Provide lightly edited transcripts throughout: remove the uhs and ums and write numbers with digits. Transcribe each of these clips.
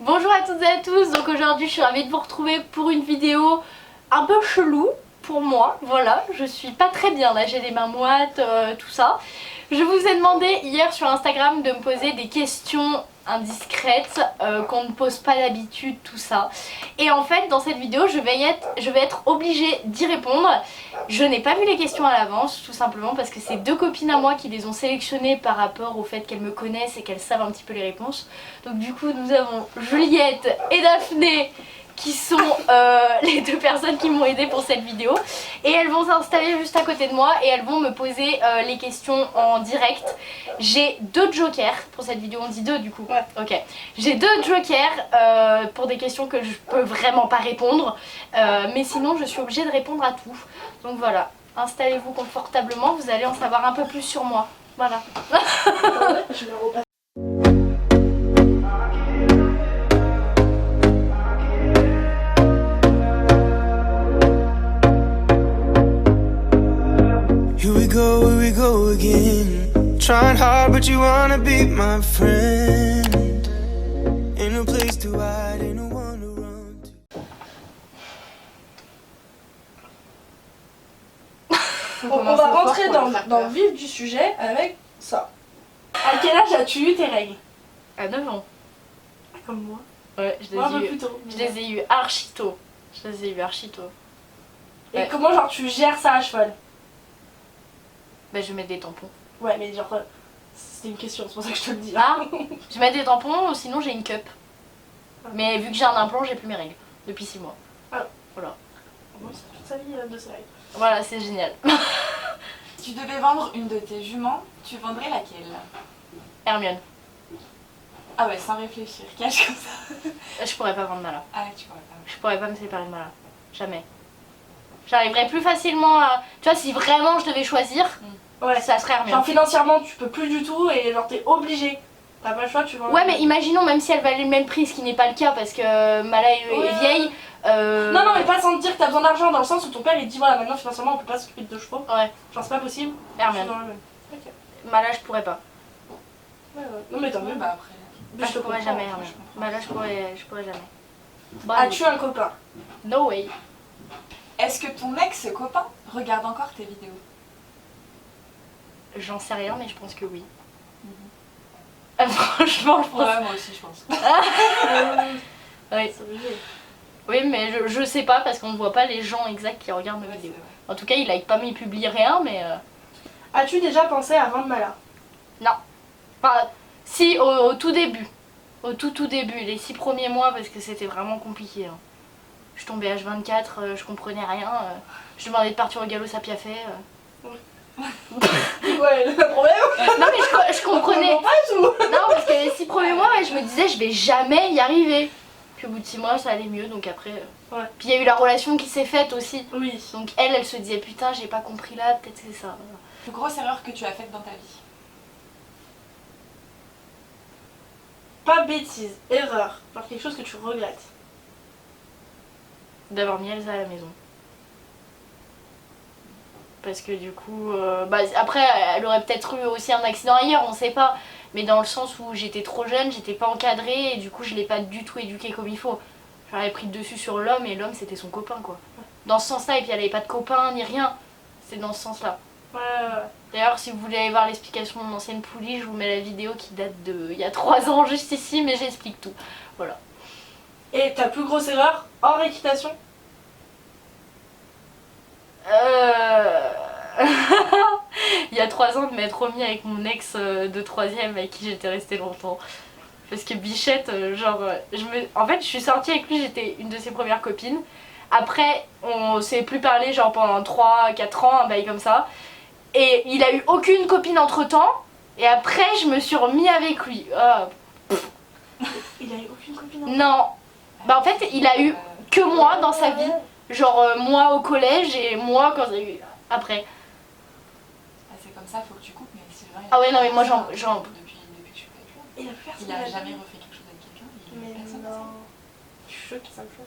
Bonjour à toutes et à tous, donc aujourd'hui je suis ravie de vous retrouver pour une vidéo un peu chelou pour moi, voilà, je suis pas très bien là, j'ai les mains moites, tout ça. Je vous ai demandé hier sur Instagram de me poser des questions indiscrètes qu'on ne pose pas d'habitude, tout ça. Et en fait dans cette vidéo je vais être obligée d'y répondre. Je n'ai pas vu les questions à l'avance, tout simplement parce que c'est deux copines à moi qui les ont sélectionnées par rapport au fait qu'elles me connaissent et qu'elles savent un petit peu les réponses. Donc du coup nous avons Juliette et Daphné qui sont les deux personnes qui m'ont aidé pour cette vidéo, et elles vont s'installer juste à côté de moi et elles vont me poser les questions en direct. J'ai deux jokers pour cette vidéo, on dit deux du coup. Ouais. Ok. J'ai deux jokers pour des questions que je peux vraiment pas répondre, mais sinon je suis obligée de répondre à tout. Donc voilà, installez-vous confortablement, vous allez en savoir un peu plus sur moi. Voilà. Je me repasse. Here we go again. Trying hard, but you wanna be my friend. Ain't no place to hide, ain't no one to run to. On va rentrer dans le vif du sujet avec ça. À quel âge as-tu eu tes règles? À 9 ans. Comme moi. Ouais, Moi, un peu plus tôt. je les ai eu archi tôt. Je les ai eu archi tôt. Et Ouais. comment genre tu gères ça à cheval? Bah je mets des tampons. Ouais, mais genre c'était une question, c'est pour ça que je te le dis. Ah, je mets des tampons ou sinon j'ai une cup. Mais vu que j'ai un implant, j'ai plus mes règles depuis 6 mois. Ah. Voilà. Moi, c'est toute sa vie de ses règles. Voilà, c'est génial. Si tu devais vendre une de tes juments, tu vendrais laquelle? Hermione. Ah ouais, sans réfléchir, cache comme ça. Je pourrais pas vendre Mala. Ah ouais, tu pourrais pas. Je pourrais pas me séparer de Mala. Jamais. J'arriverais plus facilement à... Tu vois, si vraiment je devais choisir, Ouais, ça serait Hermione. genre financièrement tu peux plus du tout et genre t'es obligé. T'as pas le choix, tu vois. Ouais, mais imaginons, même si elle valait le même prix, ce qui n'est pas le cas parce que Mala est Ouais. vieille. Non, mais pas sans te dire que t'as besoin d'argent, dans le sens où ton père il dit voilà, maintenant financièrement on peut pas s'occuper de 2 chevaux. Ouais, Genre c'est pas possible. Hermione. Je suis dans le même. Ok. Mala, je pourrais pas. Ouais. Non, mais tant mieux. Bah après. Bah, je pourrais comprends, jamais, je Hermione. comprends. Mala, je pourrais jamais. Bravo. As-tu un copain? No way. Est-ce que ton ex-copain regarde encore tes vidéos? J'en sais rien, mais je pense que oui. Franchement, je pense. Ouais, moi aussi je pense. Oui. C'est obligé. Oui, mais je sais pas parce qu'on ne voit pas les gens exacts qui regardent nos Ouais, vidéos. c'est vrai. En tout cas, il like pas, mais il publie rien, mais As-tu déjà pensé à vendre Mala? non. Enfin, si, au tout début. Au tout début, les 6 premiers mois, parce que c'était vraiment compliqué. Hein. Je tombais H24, je comprenais rien. Je demandais de partir au galop, ça piaffait. Ouais, le problème. Non, mais je comprenais. Pas tout. Non, parce que les 6 premiers mois, ouais, je me disais, je vais jamais y arriver. Puis au bout de 6 mois, ça allait mieux, donc après. Ouais. Puis il y a eu la relation qui s'est faite aussi. Oui. Donc elle se disait, putain, j'ai pas compris là, peut-être c'est ça. Plus grosse erreur que tu as faite dans ta vie? Pas bêtise, erreur. Genre quelque chose que tu regrettes. D'avoir mis Elsa à la maison. Parce que du coup, bah, après elle aurait peut-être eu aussi un accident ailleurs, on sait pas. Mais dans le sens où j'étais trop jeune, j'étais pas encadrée et du coup je l'ai pas du tout éduquée comme il faut. J'avais pris le dessus sur l'homme et l'homme c'était son copain quoi. Dans ce sens là, et puis elle avait pas de copain ni rien. C'est dans ce sens là. Ouais. D'ailleurs si vous voulez aller voir l'explication de mon ancienne poulie, je vous mets la vidéo qui date de il y a 3 ans juste ici, mais j'explique tout. Voilà. Et ta plus grosse erreur hors équitation? Il y a 3 ans de m'être remis avec mon ex de 3ème avec qui j'étais restée longtemps. Parce que Bichette, en fait je suis sortie avec lui, j'étais une de ses premières copines. Après on s'est plus parlé genre pendant 3-4 ans, un bail comme ça. Et il a eu aucune copine entre temps. Et après je me suis remis avec lui. Il a eu aucune copine? Non. Bah en fait il a eu que moi dans sa vie. Genre moi au collège et moi quand j'ai eu après. Ah, c'est comme ça, faut que tu coupes, mais Sylvain. Ah ouais, non, mais moi, j'en- Depuis que je suis avec lui. Il a plus personne. Il a jamais refait quelque chose avec quelqu'un, il Mais a personne. non. Je suis choquée, ça me choque.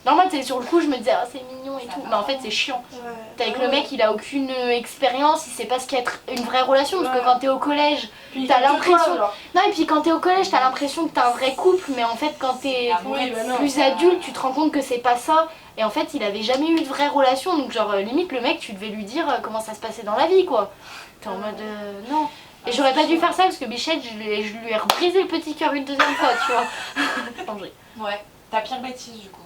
Normal, c'est sur le coup, je me disais, ah, c'est mignon et Ça tout. va. Mais en fait, c'est chiant. Ouais. T'es avec le mec, il a aucune expérience, il sait pas ce qu'est être une vraie relation. Parce que Ouais. quand t'es au collège, Puis t'as il fait que l'impression- toi, genre. non, et puis quand t'es au collège, t'as l'impression que t'as un vrai couple. Mais en fait, quand t'es Oui, bah non. plus adulte, tu te rends compte que c'est pas ça. Et en fait, il avait jamais eu de vraie relation. Donc, genre, limite, le mec, tu devais lui dire comment ça se passait dans la vie, quoi. T'es en mode, non. Et j'aurais pas dû faire ça parce que Bichette, je lui ai rebrisé le petit cœur une deuxième fois, tu vois. Non, je ris. Ouais, ta pire bêtise du coup.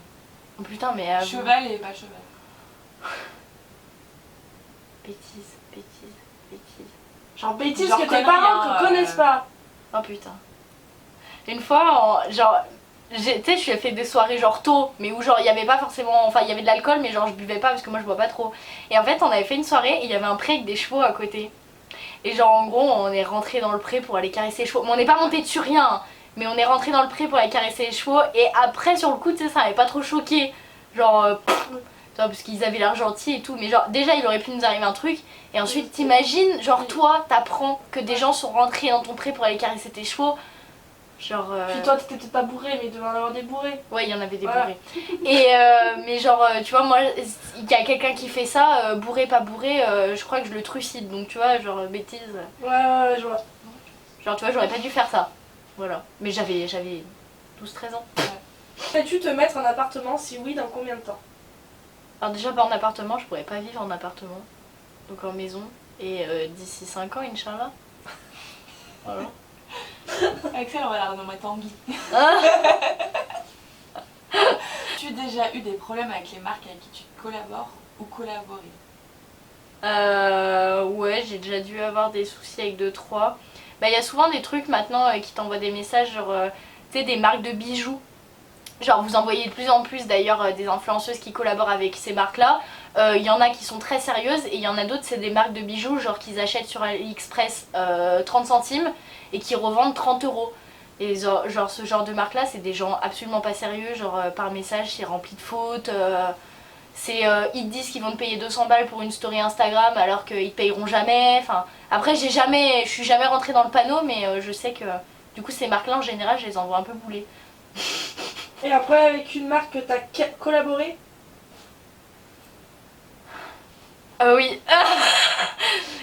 Oh, putain, mais. Cheval et pas cheval. Bêtise. Genre bêtise Genre que tes connerie, parents hein, te connaissent pas. Oh putain. Une fois, genre. Tu sais, je lui ai fait des soirées genre tôt, mais où genre il y avait pas forcément. Enfin, il y avait de l'alcool, mais genre je buvais pas parce que moi je bois pas trop. Et en fait, on avait fait une soirée et il y avait un pré avec des chevaux à côté. Et genre en gros, on est rentré dans le pré pour aller caresser les chevaux. Mais on n'est pas monté dessus rien, hein. Mais on est rentré dans le pré pour aller caresser les chevaux. Et après, sur le coup, tu sais, ça m'avait pas trop choqué. Genre, tu vois, parce qu'ils avaient l'air gentils et tout. Mais genre, déjà, il aurait pu nous arriver un truc. Et ensuite, t'imagines, genre, toi, t'apprends que des gens sont rentrés dans ton pré pour aller caresser tes chevaux. Genre. Puis toi, t'étais peut-être pas bourré, mais il devait en avoir des bourrés. Ouais, il y en avait des Voilà. bourrés. Et mais genre, tu vois, moi, il y a quelqu'un qui fait ça, bourré, pas bourré, je crois que je le trucide. Donc, tu vois, genre, bêtise. Ouais, je vois. Genre, tu vois, j'aurais pas dû faire ça. Voilà. Mais j'avais 12-13 ans. Pourrais-tu te mettre en appartement? Si oui, dans combien de temps? Alors, déjà, pas en appartement, je pourrais pas vivre en appartement. Donc, en maison. Et d'ici 5 ans, Inch'Allah. Voilà. Axel, on va la renommer Tanguy. Ah Tu as déjà eu des problèmes avec les marques avec qui tu collabores ou collaboré? Ouais, j'ai déjà dû avoir des soucis avec 2-3. Bah, il y a souvent des trucs maintenant qui t'envoient des messages, genre, tu sais, des marques de bijoux. Genre, vous en voyez de plus en plus d'ailleurs des influenceuses qui collaborent avec ces marques-là. Il y en a qui sont très sérieuses et il y en a d'autres, c'est des marques de bijoux, genre qu'ils achètent sur AliExpress 30 centimes et qui revendent 30 €. Et genre ce genre de marque-là, c'est des gens absolument pas sérieux, genre par message, c'est rempli de fautes. Ils te disent qu'ils vont te payer 200 balles pour une story Instagram alors qu'ils te payeront jamais. Enfin, après, je suis jamais rentrée dans le panneau, mais je sais que du coup, ces marques-là en général, je les envoie un peu bouler. Et après, avec une marque que t'as collaboré? Oui,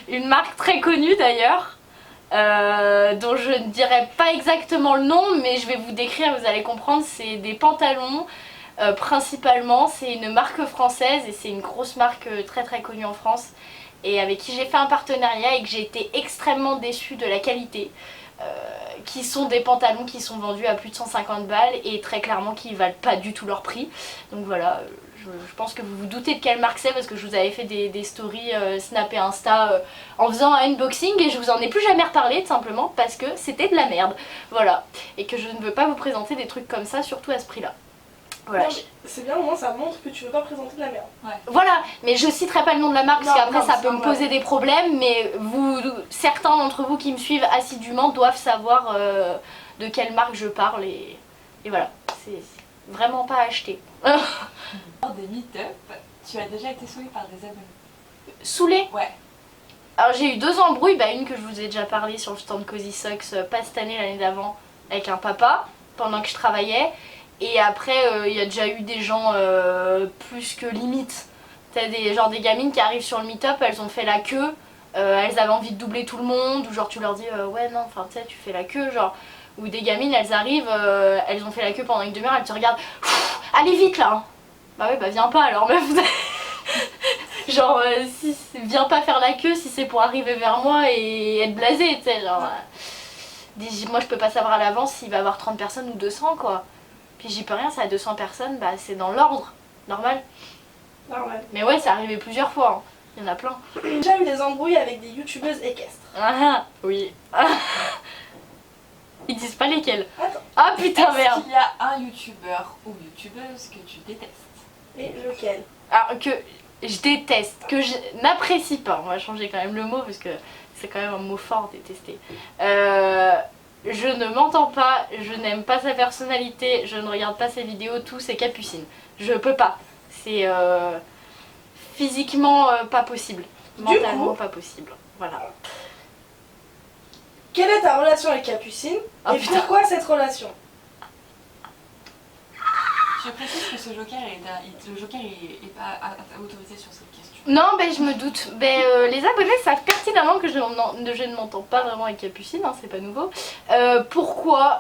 une marque très connue d'ailleurs, dont je ne dirai pas exactement le nom, mais je vais vous décrire, vous allez comprendre. C'est des pantalons, principalement. C'est une marque française et c'est une grosse marque très très connue en France, et avec qui j'ai fait un partenariat et que j'ai été extrêmement déçue de la qualité. Qui sont des pantalons qui sont vendus à plus de 150 balles et très clairement qui valent pas du tout leur prix. Donc voilà, je pense que vous vous doutez de quelle marque c'est parce que je vous avais fait des stories Snap et Insta en faisant un unboxing et je vous en ai plus jamais reparlé tout simplement parce que c'était de la merde. Voilà, et que je ne veux pas vous présenter des trucs comme ça, surtout à ce prix là. Voilà. Non, mais c'est bien, au moins ça montre que tu veux pas présenter de la merde. Voilà, mais je citerai pas le nom de la marque parce Non, qu'après non, ça c'est peut me normal. poser des problèmes, mais certains d'entre vous qui me suivent assidûment doivent savoir de quelle marque je parle et voilà, c'est vraiment pas acheté. Lors des meet-up, tu as déjà été saoulé par des abonnés? Saoulé. Ouais. Alors j'ai eu 2 embrouilles, une que je vous ai déjà parlé sur le stand Cozy Socks, pas cette année, l'année d'avant, avec un papa pendant que je travaillais. Et après, il y a déjà eu des gens plus que limite. T'as des gamines qui arrivent sur le meet-up, elles ont fait la queue, elles avaient envie de doubler tout le monde, ou genre tu leur dis ouais non, enfin tu sais, tu fais la queue, genre. Ou des gamines, elles arrivent, elles ont fait la queue pendant une demi-heure, elles te regardent, allez vite là hein. Bah ouais, bah viens pas alors meuf. Genre, viens pas faire la queue si c'est pour arriver vers moi et être blasé, tu sais, genre. Moi je peux pas savoir à l'avance s'il va y avoir 30 personnes ou 200 quoi. Puis j'y peux rien, c'est à 200 personnes, bah c'est dans l'ordre, normal. Normal. Mais ouais, c'est arrivé plusieurs fois, hein. Il y en a plein. J'ai déjà eu des embrouilles avec des youtubeuses équestres. Ah oui. Ils disent pas lesquels. Attends. Ah putain Est-ce merde. qu'il y a un youtubeur ou youtubeuse que tu détestes? Et lequel? Alors que je déteste, que je n'apprécie pas, on va changer quand même le mot parce que c'est quand même un mot fort, détester. Je ne m'entends pas, je n'aime pas sa personnalité, je ne regarde pas ses vidéos, tout, c'est Capucine. Je peux pas. C'est physiquement pas possible. Mentalement pas possible. Voilà. Quelle est ta relation avec Capucine? Oh, et putain. pourquoi cette relation? Je précise que ce joker, le joker est pas autorisé sur cette question. Non, ben je me doute. Les abonnés savent pertinemment que je ne m'entends pas vraiment avec Capucine, hein, c'est pas nouveau. Pourquoi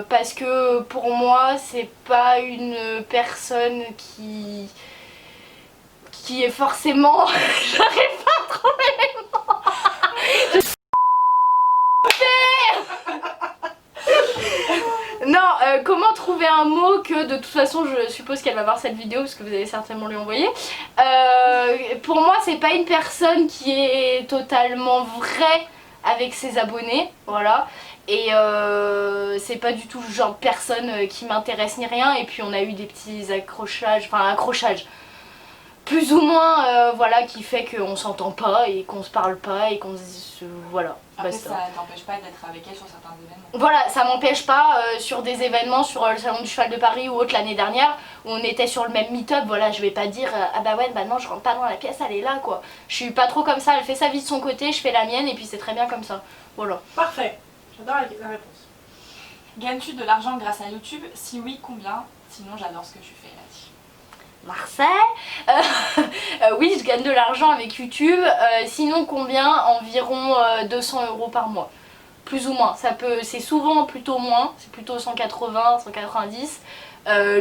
parce que pour moi, c'est pas une personne qui est forcément... J'arrive pas à trouver les mots. Non, comment trouver un mot que de toute façon je suppose qu'elle va voir cette vidéo parce que vous allez certainement lui envoyer. Pour moi c'est pas une personne qui est totalement vraie avec ses abonnés, voilà. Et c'est pas du tout le genre de personne qui m'intéresse ni rien. Et puis on a eu des petits accrochages, plus ou moins voilà, qui fait qu'on s'entend pas et qu'on se parle pas et qu'on se... voilà. Après basta. ça t'empêche pas d'être avec elle sur certains événements. Voilà, ça m'empêche pas sur des événements, sur le salon du cheval de Paris ou autre l'année dernière, où on était sur le même meet-up, voilà, je vais pas dire ah bah ouais, bah non, je rentre pas dans la pièce, elle est là quoi. Je suis pas trop comme ça, elle fait sa vie de son côté, je fais la mienne et puis c'est très bien comme ça. Voilà. Parfait, j'adore la réponse. Gagnes-tu de l'argent grâce à YouTube? Si oui, combien? Sinon j'adore ce que tu fais là. Marseille, oui, je gagne de l'argent avec YouTube, sinon combien? Environ 200 € par mois. Plus ou moins, c'est souvent plutôt moins, c'est plutôt 180, 190,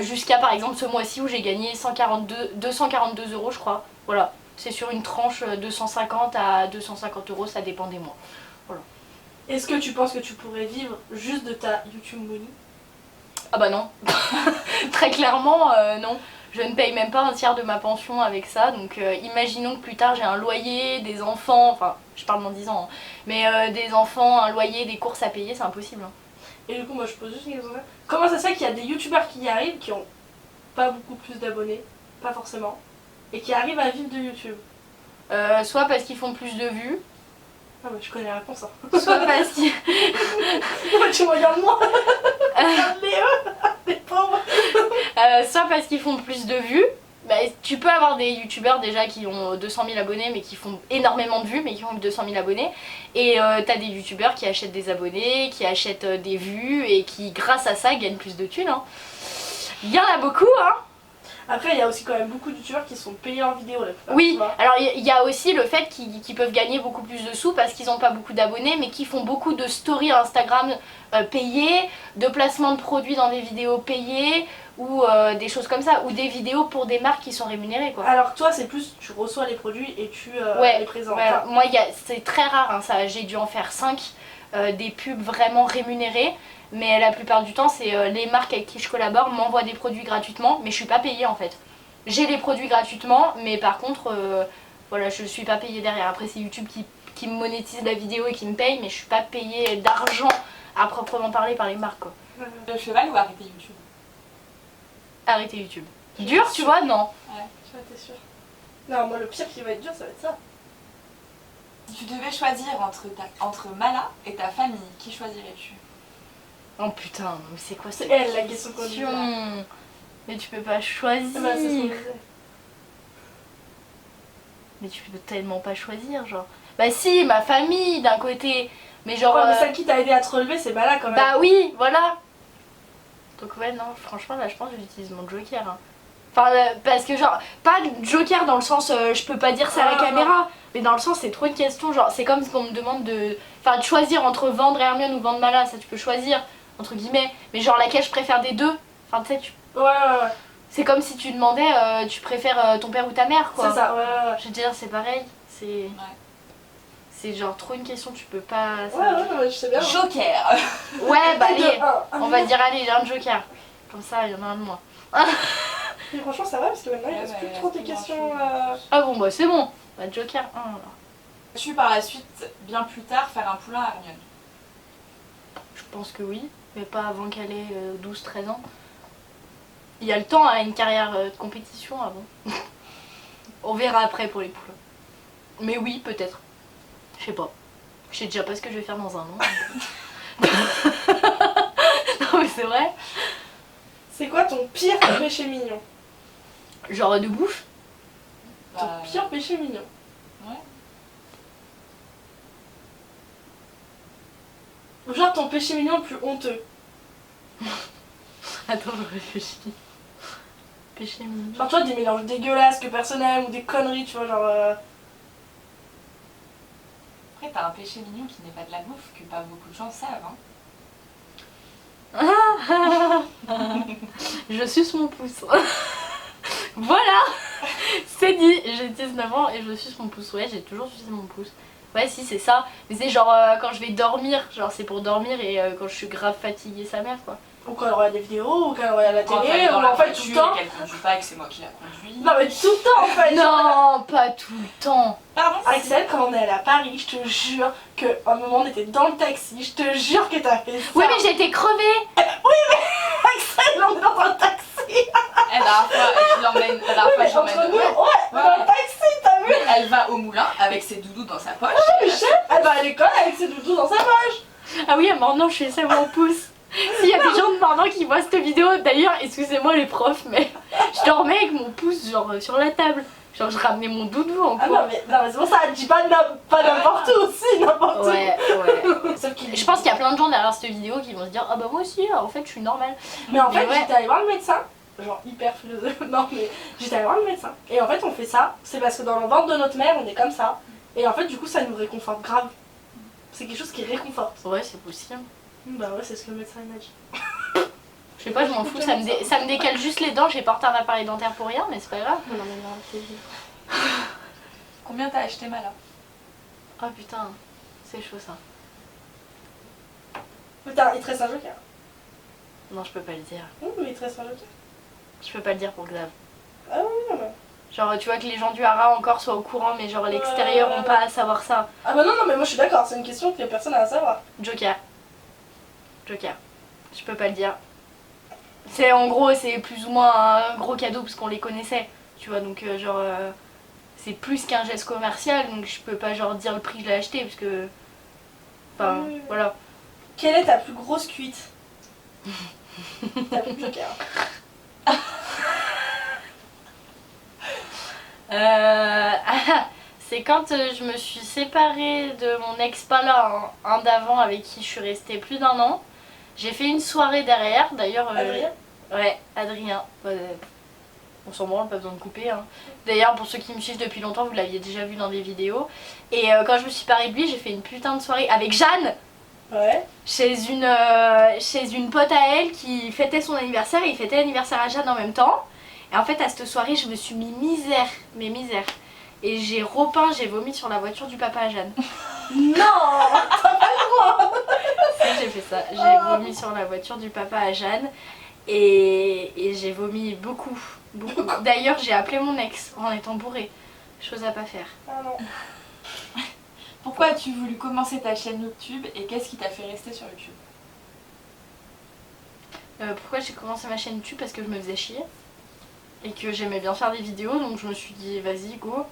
jusqu'à par exemple ce mois-ci où j'ai gagné 242 € je crois, voilà, c'est sur une tranche de 150 à 250 €, ça dépend des mois, voilà. Est-ce que tu penses que tu pourrais vivre juste de ta YouTube money? Ah bah non, très clairement non. Je ne paye même pas un tiers de ma pension avec ça, donc imaginons que plus tard j'ai un loyer, des enfants, enfin je parle dans 10 ans, hein, mais des enfants, un loyer, des courses à payer, c'est impossible. Hein. Et du coup moi je pose juste une question. Comment ça se fait qu'il y a des youtubeurs qui y arrivent, qui ont pas beaucoup plus d'abonnés, pas forcément, et qui arrivent à vivre de YouTube? Soit parce qu'ils font plus de vues, Ah bah je connais la réponse hein. soit parce qu'ils... Tu me regardes moi. Regardez eux, les pauvres. soit parce qu'ils font plus de vues. Bah, tu peux avoir des youtubeurs déjà qui ont 200 000 abonnés mais qui font énormément de vues mais qui ont 200 000 abonnés. Et t'as des youtubeurs qui achètent des abonnés, qui achètent des vues et qui grâce à ça gagnent plus de thunes. Hein. Il y en a beaucoup hein. Après il y a aussi quand même beaucoup de youtubeurs qui sont payés en vidéo la plupart. Oui, alors il y a aussi le fait qu'ils peuvent gagner beaucoup plus de sous parce qu'ils n'ont pas beaucoup d'abonnés mais qui font beaucoup de stories Instagram payées, de placements de produits dans des vidéos payées ou des choses comme ça, ou des vidéos pour des marques qui sont rémunérées quoi. Alors toi c'est plus tu reçois les produits et tu les présentes. Ouais, moi c'est très rare, hein, ça, j'ai dû en faire 5 des pubs vraiment rémunérées. Mais la plupart du temps, c'est les marques avec qui je collabore m'envoient des produits gratuitement, mais je suis pas payée en fait. J'ai les produits gratuitement, mais par contre, voilà, je suis pas payée derrière. Après, c'est YouTube qui me monétise la vidéo et qui me paye, mais je suis pas payée d'argent à proprement parler par les marques quoi. Le cheval ou arrêter YouTube? Arrêter YouTube. Dur, tu vois? Non. Ouais. Tu vois, t'es sûre? Non, moi le pire qui va être dur, ça va être ça. Si tu devais choisir entre Mala et ta famille, qui choisirais-tu? Oh putain, mais c'est quoi C'est cette elle la question qu'on dit là. Mais tu peux pas choisir. Ah bah, c'est ce qu'on disait. Mais tu peux tellement pas choisir, genre. Bah si, ma famille d'un côté, mais genre... Ouais, mais celle qui t'a aidé à te relever, c'est Mala quand même. Bah oui, voilà. Donc ouais, non, franchement, là, je pense que j'utilise mon joker. Hein. Enfin, parce que genre, pas joker dans le sens, je peux pas dire ça à la caméra, mais dans le sens, c'est trop une question, genre, c'est comme si on me demande de... Enfin, de choisir entre vendre Hermione ou vendre Mala, ça tu peux choisir, entre guillemets, mais genre, laquelle je préfère des deux. Enfin, tu sais, Ouais. c'est comme si tu demandais, tu préfères ton père ou ta mère, quoi. C'est ça, ouais. Je veux dire, c'est pareil, c'est... Ouais. C'est genre trop une question, tu peux pas... Ouais, je sais bien. Joker. Ouais, bah allez, on va dire. dire allez, j'ai un joker. Comme ça, il y en a un de moins. Mais franchement, ça va parce que maintenant, il Ouais, reste bah, plus trop des c'est questions. Ah bon, bah c'est bon. Bah joker 1 alors. Tu par la suite, bien plus tard, faire un poulain à Hermione? Je pense que oui, mais pas avant qu'elle ait 12-13 ans. Il y a le temps à une carrière de compétition avant. On verra après pour les poulains. Mais oui, peut-être. Je sais pas. Je sais déjà pas ce que je vais faire dans un an. Non mais c'est vrai. C'est quoi ton pire péché mignon? Genre de bouffe. Ton Bah, pire péché mignon? Ouais. Ou genre ton péché mignon le plus honteux? Attends, je réfléchis. Péché mignon. Genre, tu vois, des mélanges dégueulasses que personne n'aime ou des conneries, tu vois, genre. Après, t'as un péché mignon qui n'est pas de la bouffe, que pas beaucoup de gens savent. Hein. Je suce mon pouce. Voilà, c'est dit. J'ai 19 ans et je suce mon pouce. Ouais, j'ai toujours sucé mon pouce. Ouais, si, c'est ça. Mais c'est genre quand je vais dormir, genre c'est pour dormir et quand je suis grave fatiguée, sa mère quoi. Ou quand elle regarde des vidéos, ou quand elle regarde la Quand elle télé, est ou dans la en fait tout le voiture temps. et qu'elle conduit pas et que c'est moi qui la conduis. Non, mais tout le temps en fait. Non, pas tout le temps. Pardon. Axel, quand on est allé à Paris, je te jure qu'à un moment on était dans le taxi, je te jure que t'as fait ça. Oui, mais j'étais crevée. Axel, on est dans un taxi. La dernière fois, je l'emmène. La dernière fois, je Entre l'emmène. nous, ouais, dans le taxi, t'as vu? Elle va au moulin avec ses doudous dans sa poche. Elle va à l'école avec ses doudous dans sa poche. Ah oui, maintenant je suis mon pouce. S'il y a des gens de maintenant qui voient cette vidéo, d'ailleurs, excusez-moi les profs, mais je dormais avec mon pouce genre sur la table. Genre je ramenais mon doudou en Ah cours. non, mais c'est pour ça, elle dit pas n'importe où aussi, n'importe où. Ouais. Sauf qu'il Je pense qu'il y a plein de gens derrière cette vidéo qui vont se dire ah bah moi aussi, en fait je suis normale. Mais en fait, ouais. j'étais allée voir le médecin, genre hyper philosophe, non mais j'étais allée voir le médecin. Et en fait, on fait ça, c'est parce que dans le ventre de notre mère, on est comme ça. Et en fait, du coup, ça nous réconforte grave. C'est quelque chose qui réconforte. Ouais, c'est possible. Bah ouais, c'est ce que le médecin m'a dit. Je sais pas, je m'en fous, ça me décale juste les dents, j'ai porté un appareil dentaire pour rien, mais c'est pas grave. Non, mais non, c'est Combien t'as acheté Mala? Oh putain, c'est chaud ça. Putain, il te reste un joker. Non, je peux pas le dire. Mais il te reste un joker. Je peux pas le dire pour Xav. Ah oui, non, mais. Genre, tu vois que les gens du Hara encore soient au courant, mais genre l'extérieur ont pas à savoir ça. Ah bah non, mais moi je suis d'accord, c'est une question que personne n'a à savoir. Joker. Je peux pas le dire. C'est en gros, c'est plus ou moins un gros cadeau parce qu'on les connaissait. Tu vois, donc c'est plus qu'un geste commercial, donc je peux pas genre dire le prix que je l'ai acheté parce que. Enfin, Oui. voilà. Quelle est ta plus grosse cuite? T'as plus de joker. C'est quand je me suis séparée de mon ex pas là, un d'avant avec qui je suis restée plus d'1 an. J'ai fait une soirée derrière, d'ailleurs. Adrien? Ouais, Adrien. On s'en branle, pas besoin de couper. Hein. D'ailleurs, pour ceux qui me suivent depuis longtemps, vous l'aviez déjà vu dans des vidéos. Et quand je me suis séparée de lui, j'ai fait une putain de soirée avec Jeanne. Ouais. Chez une pote à elle qui fêtait son anniversaire et il fêtait l'anniversaire à Jeanne en même temps. Et en fait à cette soirée je me suis mis misère. Et j'ai vomi sur la voiture du papa à Jeanne. Non. Si, j'ai fait ça, j'ai vomi sur la voiture du papa à Jeanne. Et j'ai vomi beaucoup. D'ailleurs j'ai appelé mon ex en étant bourrée. Chose à pas faire. Ah non. Pourquoi as-tu voulu commencer ta chaîne YouTube et qu'est-ce qui t'a fait rester sur YouTube? Pourquoi j'ai commencé ma chaîne YouTube? Parce que je me faisais chier. Et que j'aimais bien faire des vidéos, donc je me suis dit vas-y go.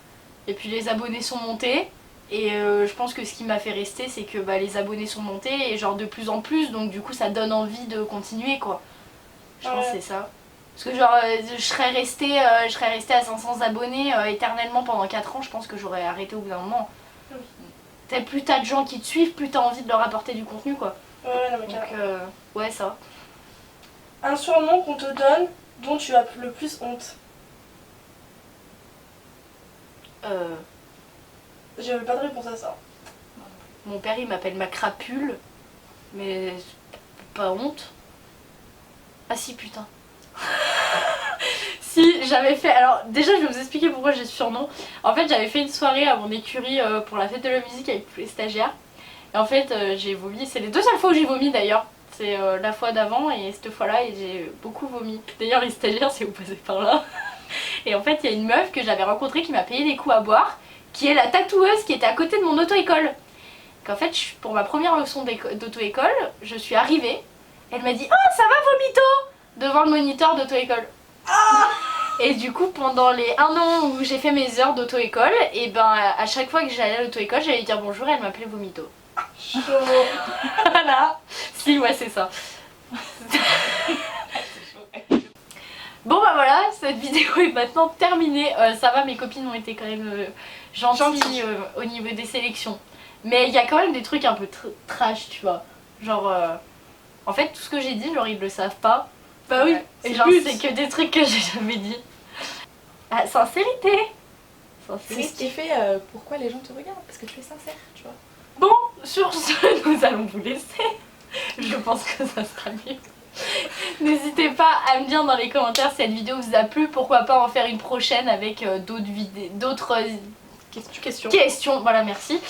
Et puis les abonnés sont montés. Et je pense que ce qui m'a fait rester c'est que les abonnés sont montés et genre de plus en plus. Donc du coup ça donne envie de continuer quoi. Je pense que c'est ça. Parce que genre je serais restée à 500 abonnés éternellement pendant 4 ans. Je pense que j'aurais arrêté au bout d'un moment. Plus t'as de gens qui te suivent, plus t'as envie de leur apporter du contenu quoi. Ouais, non mais Donc carrément. ouais ça. Un surnom qu'on te donne dont tu as le plus honte. J'avais pas de réponse à ça. Mon père il m'appelle ma crapule, mais pas honte. Ah si putain. Si j'avais fait, alors déjà je vais vous expliquer pourquoi j'ai ce surnom. En fait j'avais fait une soirée à mon écurie pour la fête de la musique avec tous les stagiaires. Et en fait j'ai vomi, c'est les 2 seules fois où j'ai vomi d'ailleurs. C'est la fois d'avant et cette fois là et j'ai beaucoup vomi. D'ailleurs les stagiaires si vous passez par là. Et en fait il y a une meuf que j'avais rencontrée qui m'a payé des coups à boire, qui est la tatoueuse qui était à côté de mon auto-école. Qu'en fait pour ma première leçon d'auto-école, je suis arrivée, elle m'a dit « Ah ça va vomito ?» devant le moniteur d'auto-école. Et du coup pendant les 1 an où j'ai fait mes heures d'auto-école, et à chaque fois que j'allais à l'auto-école j'allais dire bonjour et elle m'appelait vomito. Voilà. Si ouais c'est ça. Bon voilà, cette vidéo est maintenant terminée. Ça va, mes copines ont été quand même gentilles au niveau des sélections. Mais il y a quand même des trucs un peu trash, tu vois. Genre, en fait, tout ce que j'ai dit, genre ils le savent pas. Bah oui, Ouais. Et c'est genre, le but. c'est que des trucs que j'ai jamais dit. Ah, sincérité. C'est ce qui fait pourquoi les gens te regardent, parce que tu es sincère, tu vois. Bon, sur ce, nous allons vous laisser. Je pense que ça sera mieux. N'hésitez pas à me dire dans les commentaires si cette vidéo vous a plu. Pourquoi pas en faire une prochaine avec d'autres questions. Voilà, merci.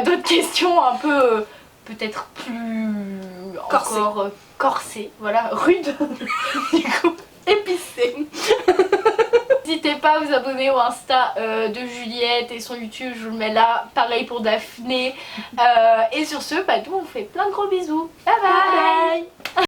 D'autres questions un peu peut-être plus Corsées. encore corsées. Voilà, rudes. Du coup, épicées. N'hésitez pas à vous abonner au Insta de Juliette et son YouTube, je vous le mets là. Pareil pour Daphné. Et sur ce, bah, nous on vous fait plein de gros bisous. Bye bye.